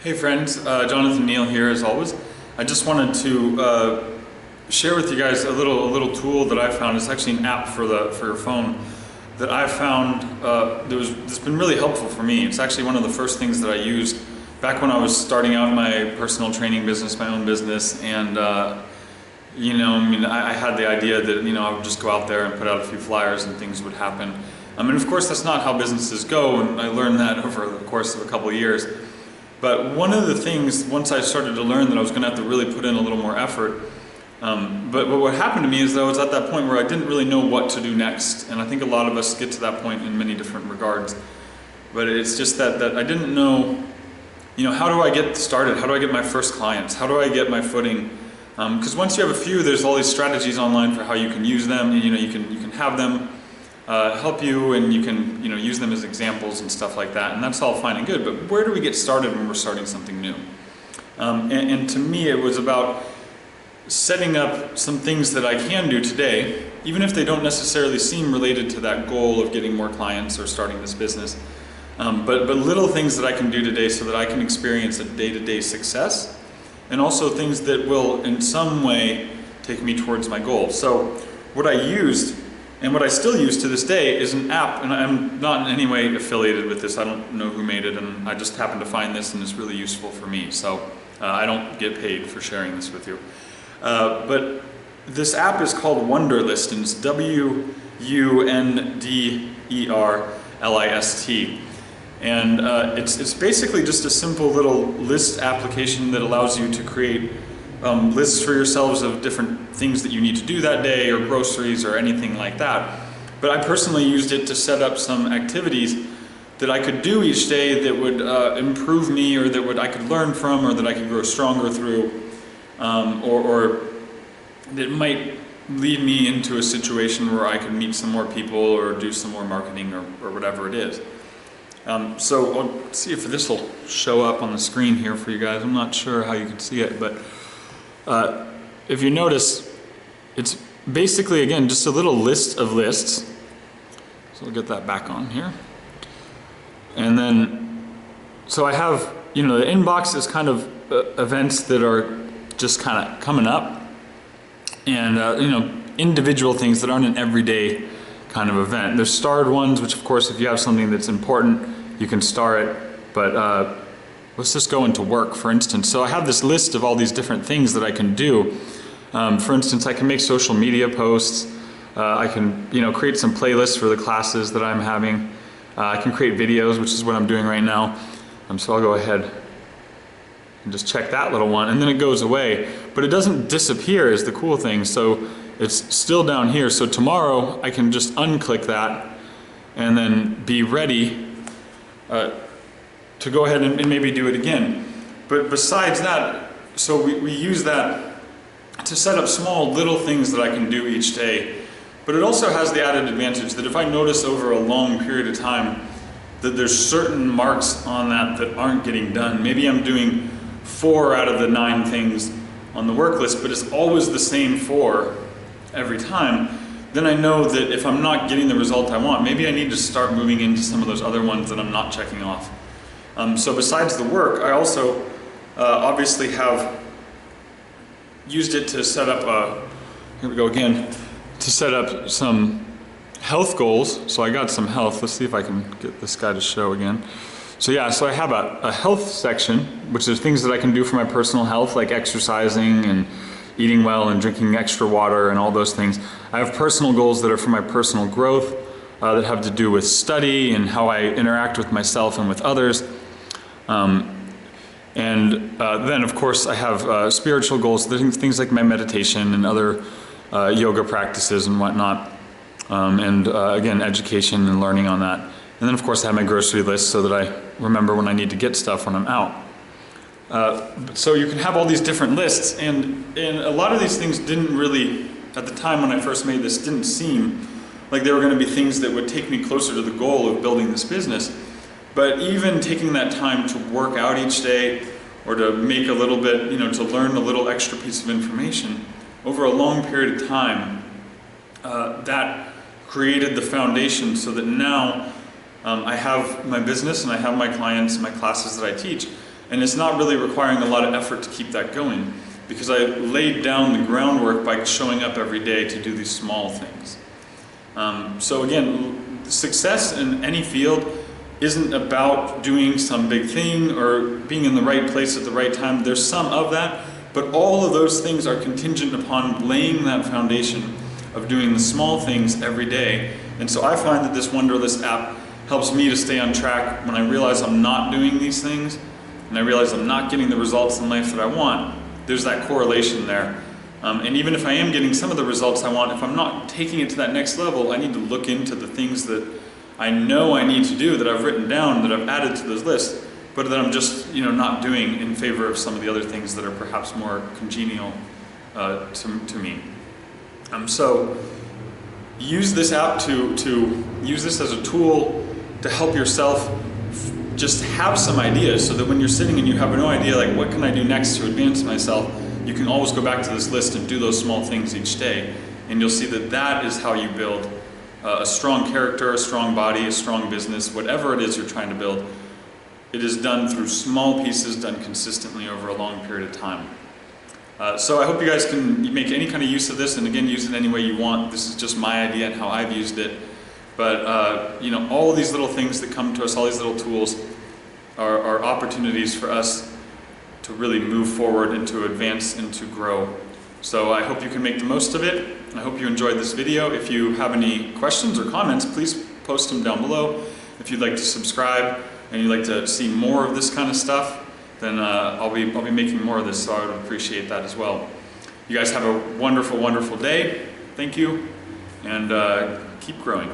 Hey friends, Jonathan Neal here as always. I just wanted to share with you guys a little tool that I found. It's actually an app for your phone that I found that's been really helpful for me. It's actually one of the first things that I used back when I was starting out my personal training business, my own business, and I had the idea that I would just go out there and put out a few flyers and things would happen. And of course that's not how businesses go, and I learned that over the course of a couple of years. But one of the things, once I started to learn that I was going to have to really put in a little more effort, but what happened to me is that I was at that point where I didn't really know what to do next, and I think a lot of us get to that point in many different regards. But it's just that I didn't know, how do I get started? How do I get my first clients? How do I get my footing? Because once you have a few, there's all these strategies online for how you can use them. You can have them help you, and you can use them as examples and stuff like that, and that's all fine and good, but where do we get started when we're starting something new? And to me it was about setting up some things that I can do today, even if they don't necessarily seem related to that goal of getting more clients or starting this business, but little things that I can do today so that I can experience a day-to-day success, and also things that will in some way take me towards my goal. So what I used, and what I still use to this day, is an app, and I'm not in any way affiliated with this. I don't know who made it, and I just happened to find this, and it's really useful for me. So I don't get paid for sharing this with you. But this app is called Wunderlist, and it's Wunderlist. And it's basically just a simple little list application that allows you to create lists for yourselves of different things that you need to do that day, or groceries, or anything like that. But I personally used it to set up some activities that I could do each day that would improve me, or that I could learn from, or that I could grow stronger through, or that might lead me into a situation where I could meet some more people, or do some more marketing, or whatever it is. So I'll see if this will show up on the screen here for you guys. I'm not sure how you can see it, but if you notice, it's basically, again, just a little list of lists. So we'll get that back on here. And then, so I have, the inbox is kind of events that are just kind of coming up, and individual things that aren't an everyday kind of event. There's starred ones, which of course if you have something that's important, you can star it, but let's just go into work, for instance. So I have this list of all these different things that I can do. For instance, I can make social media posts. I can, create some playlists for the classes that I'm having. I can create videos, which is what I'm doing right now. So I'll go ahead and just check that little one, and then it goes away. But it doesn't disappear is the cool thing. So it's still down here. So tomorrow I can just unclick that and then be ready to go ahead and maybe do it again. But besides that, so we use that to set up small little things that I can do each day. But it also has the added advantage that if I notice over a long period of time that there's certain marks on that aren't getting done, maybe I'm doing 4 out of the 9 things on the work list, but it's always the same 4 every time, then I know that if I'm not getting the result I want, maybe I need to start moving into some of those other ones that I'm not checking off. So besides the work, I also obviously have used it to set up, here we go again, to set up some health goals. So I got some health. Let's see if I can get this guy to show again. So yeah, so I have a health section, which is things that I can do for my personal health, like exercising and eating well and drinking extra water and all those things. I have personal goals that are for my personal growth, that have to do with study and how I interact with myself and with others. Then of course I have spiritual goals, things like my meditation and other yoga practices and whatnot. Again, education and learning on that. And then of course I have my grocery list so that I remember when I need to get stuff when I'm out. So you can have all these different lists, and a lot of these things didn't really, at the time when I first made this, didn't seem like they were going to be things that would take me closer to the goal of building this business. But even taking that time to work out each day, or to make a little bit, to learn a little extra piece of information over a long period of time, that created the foundation so that now I have my business and I have my clients, my classes that I teach, And it's not really requiring a lot of effort to keep that going, because I laid down the groundwork by showing up every day to do these small things. So again, success in any field isn't about doing some big thing or being in the right place at the right time. There's some of that, but all of those things are contingent upon laying that foundation of doing the small things every day. And so I find that this Wunderlist app helps me to stay on track when I realize I'm not doing these things and I realize I'm not getting the results in life that I want. There's that correlation there. And even if I am getting some of the results I want, if I'm not taking it to that next level, I need to look into the things that I know I need to do, that I've written down, that I've added to this list, but that I'm just not doing in favor of some of the other things that are perhaps more congenial to me. So use this app to use this as a tool to help yourself just have some ideas, so that when you're sitting and you have no idea, like, what can I do next to advance myself, you can always go back to this list and do those small things each day, and you'll see that that is how you build a strong character, a strong body, a strong business, whatever it is you're trying to build. It is done through small pieces, done consistently over a long period of time. So I hope you guys can make any kind of use of this, and again, use it any way you want. This is just my idea and how I've used it. But all these little things that come to us, all these little tools, are opportunities for us to really move forward and to advance and to grow. So I hope you can make the most of it. I hope you enjoyed this video. If you have any questions or comments, please post them down below. If you'd like to subscribe and you'd like to see more of this kind of stuff, then I'll be making more of this, so I would appreciate that as well. You guys have a wonderful, wonderful day. Thank you, and keep growing.